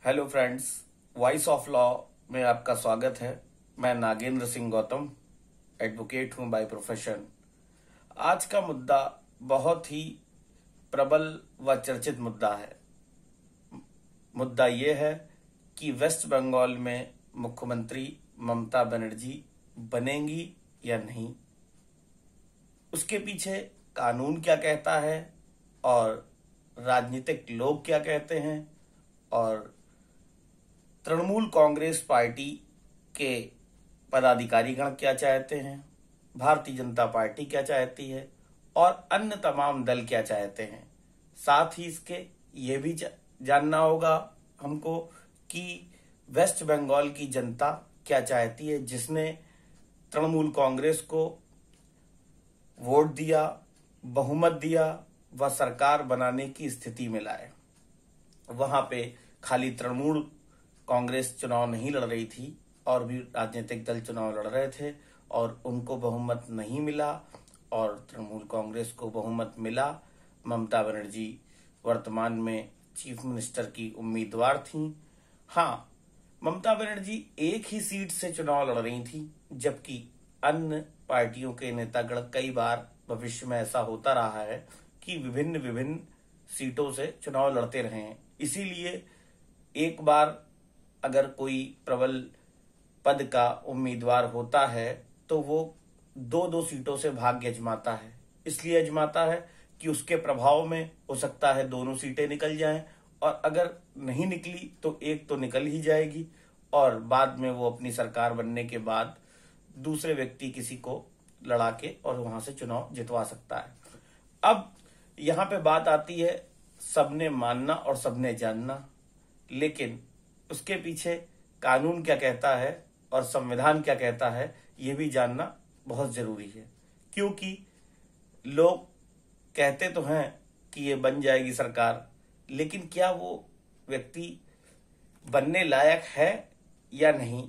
Hello friends, voice of law में आपका स्वागत है। मैं नागेंद्र सिंह गौतम, एडवोकेट हूं बाय प्रोफेशन। आज का मुद्दा बहुत ही प्रबल व चर्चित मुद्दा है। मुद्दा ये है कि वेस्ट बंगाल में मुख्यमंत्री ममता बनर्जी बनेंगी या नहीं। उसके पीछे कानून क्या कहता है और राजनीतिक लोग क्या कहते हैं और तृणमूल कांग्रेस पार्टी के पदाधिकारीगण क्या चाहते हैं, भारतीय जनता पार्टी क्या चाहती है और अन्य तमाम दल क्या चाहते हैं। साथ ही इसके ये भी जानना होगा हमको कि वेस्ट बंगाल की जनता क्या चाहती है, जिसने तृणमूल कांग्रेस को वोट दिया, बहुमत दिया व सरकार बनाने की स्थिति में लाए। वहां पे खाली तृणमूल कांग्रेस चुनाव नहीं लड़ रही थी और भी राजनीतिक दल चुनाव लड़ रहे थे और उनको बहुमत नहीं मिला और तृणमूल कांग्रेस को बहुमत मिला। ममता बनर्जी वर्तमान में चीफ मिनिस्टर की उम्मीदवार थीं। हाँ, ममता बनर्जी एक ही सीट से चुनाव लड़ रही थी, जबकि अन्य पार्टियों के नेतागण कई बार भविष्य में ऐसा होता रहा है कि विभिन्न विभिन्न सीटों से चुनाव लड़ते रहे हैं। इसीलिए एक बार अगर कोई प्रबल पद का उम्मीदवार होता है तो वो दो दो सीटों से भाग्य अजमाता है। इसलिए अजमाता है कि उसके प्रभाव में हो सकता है दोनों सीटें निकल जाएं और अगर नहीं निकली तो एक तो निकल ही जाएगी और बाद में वो अपनी सरकार बनने के बाद दूसरे व्यक्ति किसी को लड़ा के और वहां से चुनाव जितवा सकता है। अब यहाँ पे बात आती है सबने मानना और सबने जानना, लेकिन उसके पीछे कानून क्या कहता है और संविधान क्या कहता है ये भी जानना बहुत जरूरी है। क्योंकि लोग कहते तो हैं कि ये बन जाएगी सरकार, लेकिन क्या वो व्यक्ति बनने लायक है या नहीं,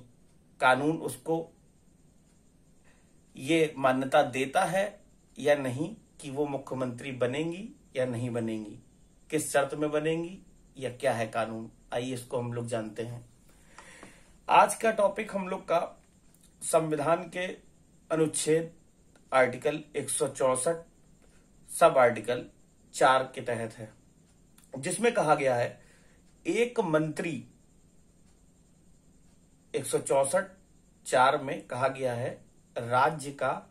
कानून उसको ये मान्यता देता है या नहीं कि वो मुख्यमंत्री बनेंगी या नहीं बनेंगी, किस शर्त में बनेंगी या क्या है कानून। आइए इसको हम लोग जानते हैं। आज का टॉपिक हम लोग का संविधान के अनुच्छेद आर्टिकल 164 सब आर्टिकल 4 के तहत है, जिसमें कहा गया है एक मंत्री 164(4) में कहा गया है राज्य का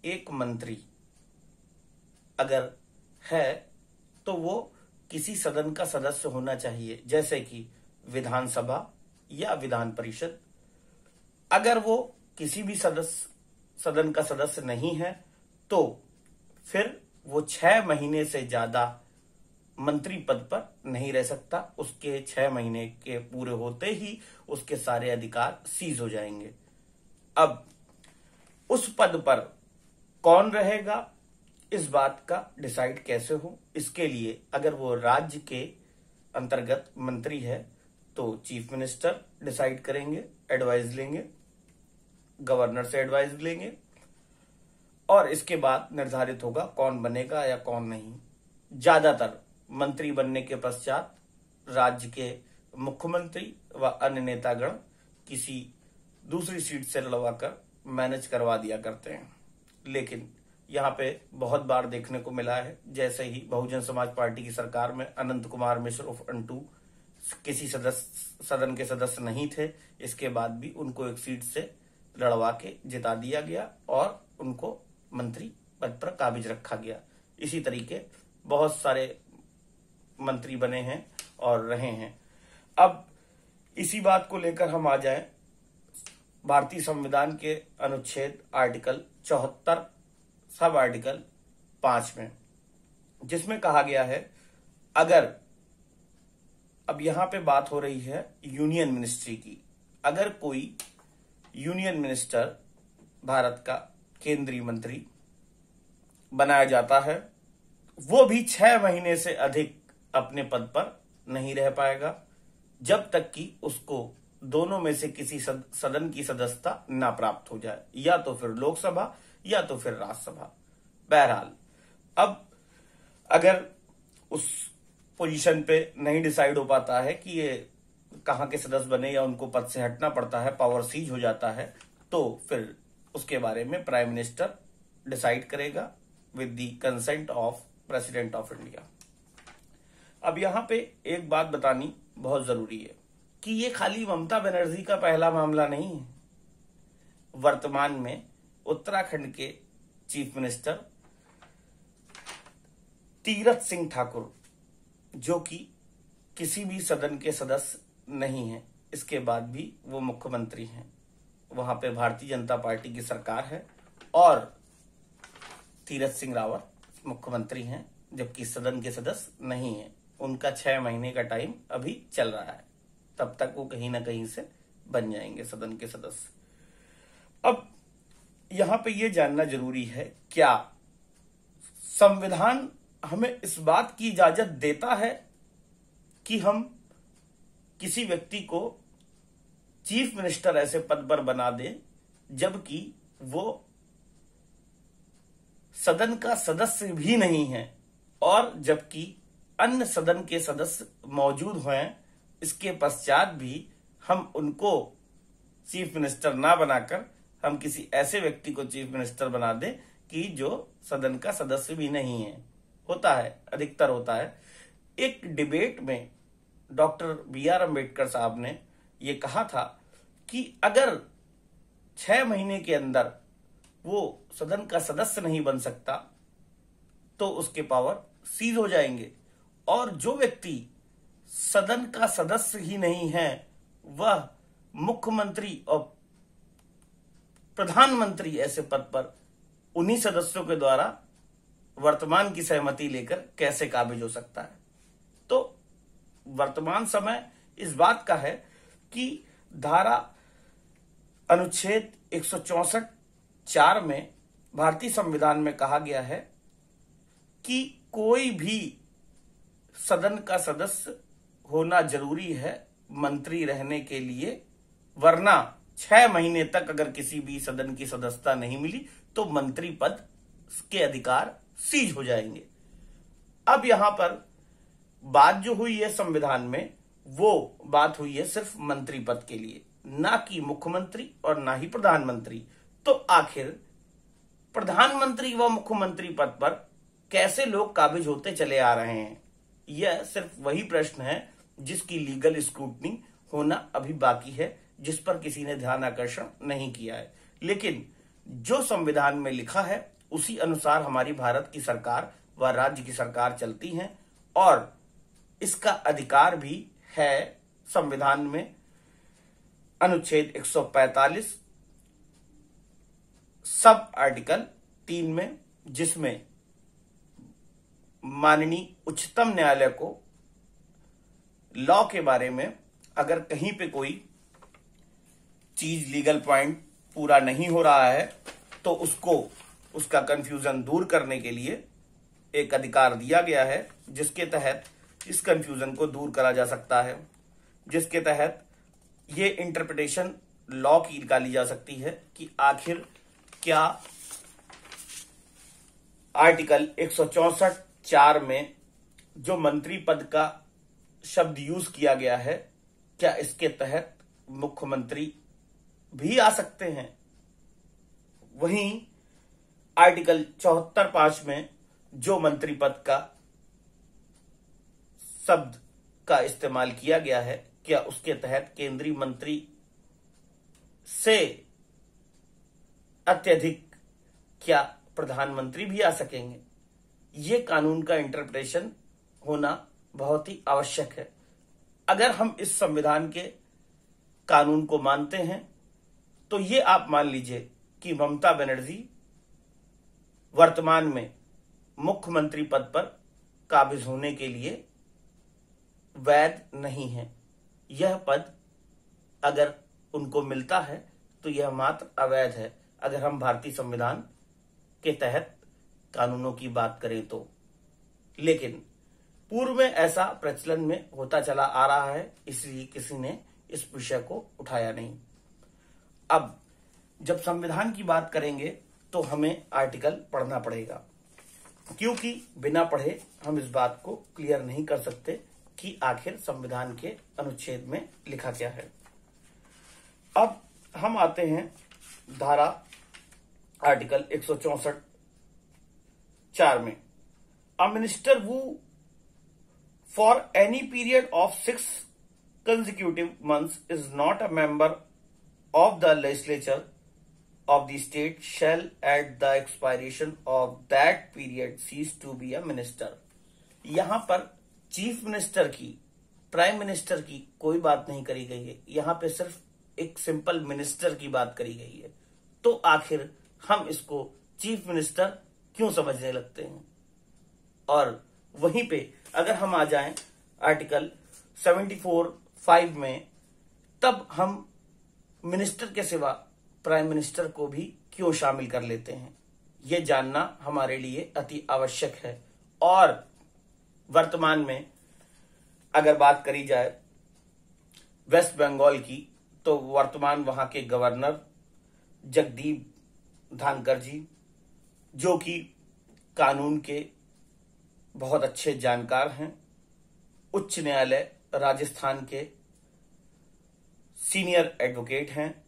एक मंत्री अगर है तो वो किसी सदन का सदस्य होना चाहिए, जैसे कि विधानसभा या विधान परिषद। अगर वो किसी भी सदन का सदस्य नहीं है तो फिर वो 6 महीने से ज्यादा मंत्री पद पर नहीं रह सकता। उसके 6 महीने के पूरे होते ही उसके सारे अधिकार सीज हो जाएंगे। अब उस पद पर कौन रहेगा, इस बात का डिसाइड कैसे हो, इसके लिए अगर वो राज्य के अंतर्गत मंत्री है तो चीफ मिनिस्टर डिसाइड करेंगे, एडवाइस लेंगे, गवर्नर से एडवाइस लेंगे और इसके बाद निर्धारित होगा कौन बनेगा या कौन नहीं। ज्यादातर मंत्री बनने के पश्चात राज्य के मुख्यमंत्री व अन्य नेतागण किसी दूसरी सीट से लड़वाकर मैनेज करवा दिया करते हैं। लेकिन यहाँ पे बहुत बार देखने को मिला है, जैसे ही बहुजन समाज पार्टी की सरकार में अनंत कुमार मिश्र उर्फ अंटू किसी सदन के सदस्य नहीं थे, इसके बाद भी उनको एक सीट से लड़वा के जिता दिया गया और उनको मंत्री पद पर काबिज रखा गया। इसी तरीके बहुत सारे मंत्री बने हैं और रहे हैं। अब इसी बात को लेकर हम आ जाएं भारतीय संविधान के अनुच्छेद आर्टिकल 74 सब आर्टिकल 5 में, जिसमें कहा गया है अगर, अब यहां पे बात हो रही है यूनियन मिनिस्ट्री की, अगर कोई यूनियन मिनिस्टर भारत का केंद्रीय मंत्री बनाया जाता है, वो भी 6 महीने से अधिक अपने पद पर नहीं रह पाएगा जब तक कि उसको दोनों में से किसी सदन की सदस्यता ना प्राप्त हो जाए, या तो फिर लोकसभा या तो फिर राज्यसभा। बहरहाल अब अगर उस पोजीशन पे नहीं डिसाइड हो पाता है कि ये कहाँ के सदस्य बने या उनको पद से हटना पड़ता है, पावर सीज हो जाता है, तो फिर उसके बारे में प्राइम मिनिस्टर डिसाइड करेगा with the consent of president of India. अब यहां पे एक बात बतानी बहुत जरूरी है कि ये खाली ममता बनर्जी का पहला मामला नहीं है। वर्तमान में उत्तराखंड के चीफ मिनिस्टर तीरथ सिंह ठाकुर, जो कि किसी भी सदन के सदस्य नहीं है, इसके बाद भी वो मुख्यमंत्री हैं। वहां पे भारतीय जनता पार्टी की सरकार है और तीरथ सिंह रावत मुख्यमंत्री हैं, जबकि सदन के सदस्य नहीं है। उनका 6 महीने का टाइम अभी चल रहा है, तब तक वो कहीं ना कहीं से बन जाएंगे सदन के सदस्य। अब यहां पे ये जानना जरूरी है, क्या संविधान हमें इस बात की इजाजत देता है कि हम किसी व्यक्ति को चीफ मिनिस्टर ऐसे पद पर बना दें जबकि वो सदन का सदस्य भी नहीं है और जबकि अन्य सदन के सदस्य मौजूद हैं, इसके पश्चात भी हम उनको चीफ मिनिस्टर ना बनाकर हम किसी ऐसे व्यक्ति को चीफ मिनिस्टर बना दें कि जो सदन का सदस्य भी नहीं है। होता है, अधिकतर होता है। एक डिबेट में डॉक्टर BR अम्बेडकर साहब ने ये कहा था कि अगर 6 महीने के अंदर वो सदन का सदस्य नहीं बन सकता तो उसके पावर सीज हो जाएंगे, और जो व्यक्ति सदन का सदस्य ही नहीं है वह मुख्यमंत्री और प्रधानमंत्री ऐसे पद पर उन्हीं सदस्यों के द्वारा वर्तमान की सहमति लेकर कैसे काबिज हो सकता है। तो वर्तमान समय इस बात का है कि धारा अनुच्छेद 164(4) में भारतीय संविधान में कहा गया है कि कोई भी सदन का सदस्य होना जरूरी है मंत्री रहने के लिए, वरना 6 महीने तक अगर किसी भी सदन की सदस्यता नहीं मिली तो मंत्री पद के अधिकार सीज हो जाएंगे। अब यहां पर बात जो हुई है संविधान में, वो बात हुई है सिर्फ मंत्री पद के लिए, ना कि मुख्यमंत्री और ना ही प्रधानमंत्री। तो आखिर प्रधानमंत्री व मुख्यमंत्री पद पर कैसे लोग काबिज होते चले आ रहे हैं, यह सिर्फ वही प्रश्न है जिसकी लीगल स्क्रूटनी होना अभी बाकी है, जिस पर किसी ने ध्यान आकर्षण नहीं किया है। लेकिन जो संविधान में लिखा है उसी अनुसार हमारी भारत की सरकार व राज्य की सरकार चलती हैं और इसका अधिकार भी है संविधान में अनुच्छेद 145 सब आर्टिकल 3 में, जिसमें माननीय उच्चतम न्यायालय को लॉ के बारे में अगर कहीं पे कोई चीज लीगल पॉइंट पूरा नहीं हो रहा है तो उसको उसका कंफ्यूजन दूर करने के लिए एक अधिकार दिया गया है, जिसके तहत इस कंफ्यूजन को दूर करा जा सकता है, जिसके तहत ये इंटरप्रिटेशन लॉ की निकाली जा सकती है कि आखिर क्या आर्टिकल 164(4) में जो मंत्री पद का शब्द यूज किया गया है, क्या इसके तहत मुख्यमंत्री भी आ सकते हैं। वहीं आर्टिकल 74(5) में जो मंत्री पद का शब्द का इस्तेमाल किया गया है, क्या उसके तहत केंद्रीय मंत्री से अत्यधिक क्या प्रधानमंत्री भी आ सकेंगे। ये कानून का इंटरप्रिटेशन होना बहुत ही आवश्यक है। अगर हम इस संविधान के कानून को मानते हैं तो ये आप मान लीजिए कि ममता बनर्जी वर्तमान में मुख्यमंत्री पद पर काबिज होने के लिए वैध नहीं है। यह पद अगर उनको मिलता है तो यह मात्र अवैध है, अगर हम भारतीय संविधान के तहत कानूनों की बात करें तो। लेकिन पूर्व में ऐसा प्रचलन में होता चला आ रहा है, इसलिए किसी ने इस विषय को उठाया नहीं। अब जब संविधान की बात करेंगे तो हमें आर्टिकल पढ़ना पड़ेगा, क्योंकि बिना पढ़े हम इस बात को क्लियर नहीं कर सकते कि आखिर संविधान के अनुच्छेद में लिखा क्या है। अब हम आते हैं धारा आर्टिकल 164(4) में। A minister who for any period of 6 consecutive months is not a member of the legislature of the state shall at the expiration of that period cease to be a minister। यहां पर chief minister की, prime minister की कोई बात नहीं करी गई है, यहां पे सिर्फ एक सिंपल मिनिस्टर की बात करी गई है। तो आखिर हम इसको चीफ मिनिस्टर क्यों समझने लगते हैं। और वहीं पे अगर हम आ जाएं आर्टिकल 74(5) में, तब हम मिनिस्टर के सिवा प्राइम मिनिस्टर को भी क्यों शामिल कर लेते हैं, ये जानना हमारे लिए अति आवश्यक है। और वर्तमान में अगर बात करी जाए वेस्ट बंगाल की, तो वर्तमान वहां के गवर्नर जगदीप धनखड़ जी, जो कि कानून के बहुत अच्छे जानकार हैं, उच्च न्यायालय राजस्थान के सीनियर एडवोकेट हैं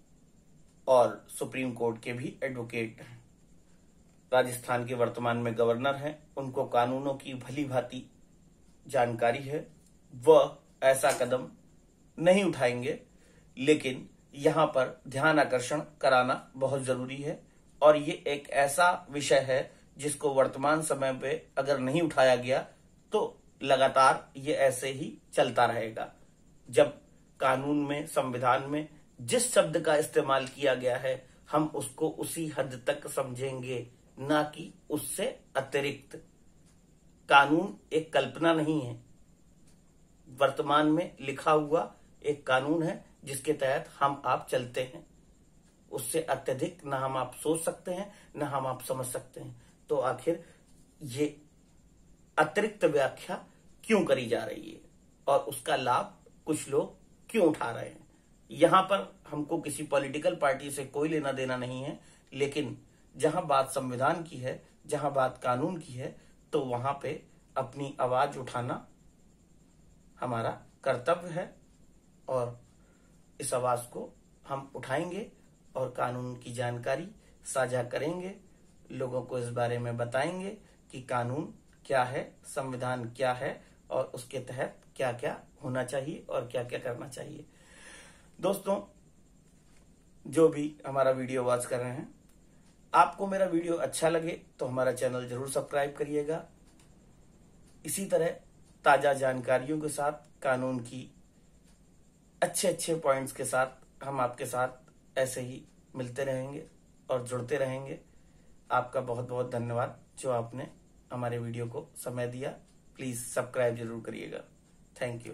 और सुप्रीम कोर्ट के भी एडवोकेट हैं। राजस्थान के वर्तमान में गवर्नर हैं, उनको कानूनों की भली भांति जानकारी है। वह ऐसा कदम नहीं उठाएंगे, लेकिन यहां पर ध्यान आकर्षण कराना बहुत जरूरी है। और ये एक ऐसा विषय है जिसको वर्तमान समय पे अगर नहीं उठाया गया तो लगातार ये ऐसे ही चलता रहेगा। जब कानून में, संविधान में जिस शब्द का इस्तेमाल किया गया है, हम उसको उसी हद तक समझेंगे, ना कि उससे अतिरिक्त। कानून एक कल्पना नहीं है, वर्तमान में लिखा हुआ एक कानून है जिसके तहत हम आप चलते हैं। उससे अत्यधिक ना हम आप सोच सकते हैं, ना हम आप समझ सकते हैं। तो आखिर ये अतिरिक्त व्याख्या क्यों करी जा रही है और उसका लाभ कुछ लोग क्यों उठा रहे हैं। यहां पर हमको किसी पॉलिटिकल पार्टी से कोई लेना देना नहीं है, लेकिन जहां बात संविधान की है, जहां बात कानून की है, तो वहां पे अपनी आवाज उठाना हमारा कर्तव्य है। और इस आवाज को हम उठाएंगे और कानून की जानकारी साझा करेंगे, लोगों को इस बारे में बताएंगे कि कानून क्या है, संविधान क्या है और उसके तहत क्या क्या होना चाहिए और क्या क्या करना चाहिए। दोस्तों, जो भी हमारा वीडियो वॉच कर रहे हैं, आपको मेरा वीडियो अच्छा लगे तो हमारा चैनल जरूर सब्सक्राइब करिएगा। इसी तरह ताजा जानकारियों के साथ, कानून की अच्छे अच्छे पॉइंट्स के साथ हम आपके साथ ऐसे ही मिलते रहेंगे और जुड़ते रहेंगे। आपका बहुत बहुत धन्यवाद जो आपने हमारे वीडियो को समय दिया। प्लीज सब्सक्राइब जरूर करिएगा। Thank you.